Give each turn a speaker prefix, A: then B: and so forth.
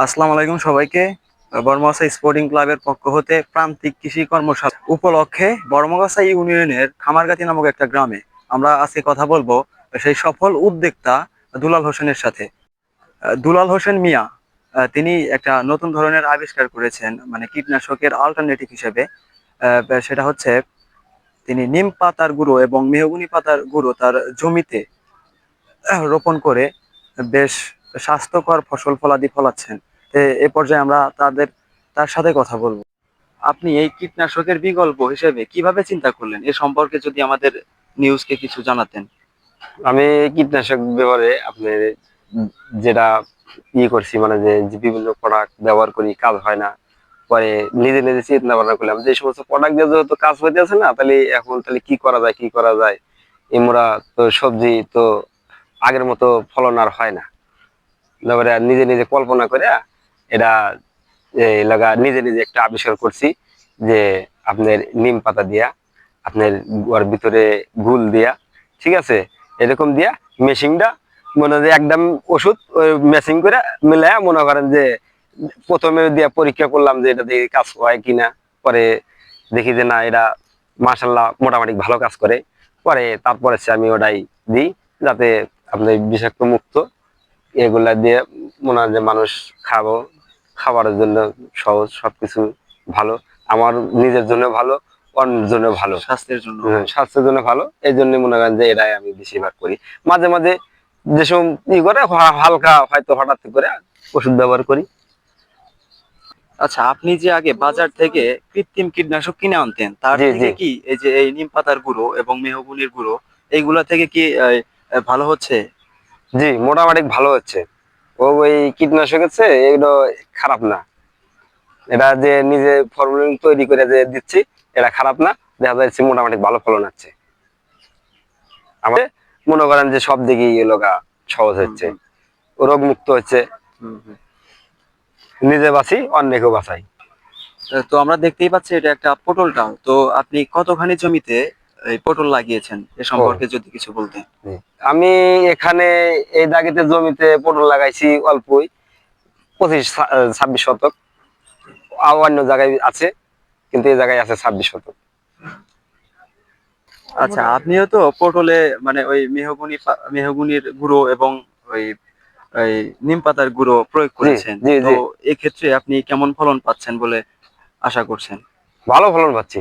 A: আসসালামু আলাইকুম সবাইকে। বড়মগাছা স্পোর্টিং ক্লাবের পক্ষ হতে প্রান্তিক কৃষি কর্মশালা উপলক্ষে বড়মগাছা ইউনিয়নের খামারগাতি নামক একটা গ্রামে আমরা আজকে কথা বলবো সেই সফল উদ্যোক্তা দুলাল হোসেনের সাথে। দুলাল হোসেন মিয়া তিনি একটা নতুন ধরনের আবিষ্কার করেছেন, মানে কীটনাশকের অল্টারনেটিভ হিসেবে। সেটা হচ্ছে তিনি নিম পাতার গুঁড়ো এবং মেহগনি পাতার গুঁড়ো তার জমিতে রোপণ করে বেশ স্বাস্থ্যকর ফসল ফলাদি ফলাচ্ছেন। এ পর্যায়ে আমরা তার সাথে কথা বলবো। আপনি এই কীটনাশকের বিকল্প হিসেবে কিভাবে চিন্তা করলেন, এ সম্পর্কে যদি আমাদের নিউজকে কিছু জানাতেন।
B: আমি কীটনাশক ব্যবহারে আপনার যেটা করছি, মানে যে বিভিন্ন প্রোডাক্ট ব্যবহার করি, কাজ হয় না। পরে নিজে নিজে চিন্তা ভাবনা করলাম যে এই সমস্ত প্রোডাক্ট দিয়ে যেহেতু কাজ হইতেছে না, তাহলে এখন তাহলে কি করা যায়। এমরা তো সবজি তো আগের মতো ফলন আর হয় না। তারপরে নিজে নিজে কল্পনা করে এটা নিজে নিজে একটা আবিষ্কার করছি যে আপনার নিম পাতা দিয়া, আপনার ওর ভিতরে গুল দিয়া, ঠিক আছে, এরকম দিয়া মেশিনটা মনে হয় যে একদম ওষুধ মেশিন করে মিলায়া, মনে করেন যে প্রথমে দিয়া পরীক্ষা করলাম যে এটা দেখে কাজ হয় কিনা। পরে দেখি যে না, এটা মাশাল্লাহ মোটামুটি ভালো কাজ করে। পরে তারপরে আমি ওটাই দিই, যাতে আপনার বিষাক্ত মুক্ত এগুলা দিয়ে মনে হয় যে মানুষ খাবো, খাবারের জন্য সহজ, সবকিছু ভালো, আমার নিজের জন্য ভালো, অন্যের জন্য ভালো,
A: স্বাস্থ্যের জন্য
B: স্বাস্থ্যের জন্য ভালো। এই জন্য মনে করেন যে এটাই আমি বেশিরভাগ করি। মাঝে মাঝে যেসব করে হালকা হয়তো হঠাৎ করে ওষুধ ব্যবহার করি।
A: আচ্ছা, আপনি যে আগে বাজার থেকে কৃত্রিম কীটনাশক কিনে আনতেন, তার
B: জি জি
A: থেকে কি এই যে এই নিম পাতার গুঁড়ো এবং মেহগনির গুঁড়ো এইগুলা থেকে কি ভালো হচ্ছে?
B: জি, মোটামুটি ভালো হচ্ছে। ওই কীটনাশক হচ্ছে এগুলো খারাপ না। এটা যে নিজে ফর্মুলা তৈরি করে যে দিচ্ছি, এটা খারাপ না। দেখা যাচ্ছে মোটামুটি ভালো ফলন হচ্ছে। আমাদের মনে করেন যে সব দিকেই এলাকা সহজ
A: হুম
B: হচ্ছে,
A: হুম
B: রোগ মুক্ত হচ্ছে,
A: হুম হুম।
B: নিজে বাঁচি, অন্যকেও বাঁচাই।
A: তো আমরা দেখতেই পাচ্ছি এটা একটা পটল টাও। তো আপনি কতখানি জমিতে এই পটল লাগিয়েছেন, এ
B: ও
A: সম্পর্কে যদি কিছু বলতেন।
B: জি। আমি এখানে এই দাগেতে জমিতে পটল লাগাইছি অল্পই, 25-26 শতক। আর অন্য জায়গায় আছে, কিন্তু এই জায়গায় আছে 26 শতক।
A: আচ্ছা, আপনিও তো পটলে মানে ওই মেহগনির গুঁড়ো এবং ওই ওই নিম পাতার গুঁড়ো প্রয়োগ
B: জি
A: করেছেন।
B: জি
A: তো
B: জি,
A: এক্ষেত্রে আপনি কেমন ফলন পাচ্ছেন বলে আশা করছেন?
B: ভালো ফলন পাচ্ছি।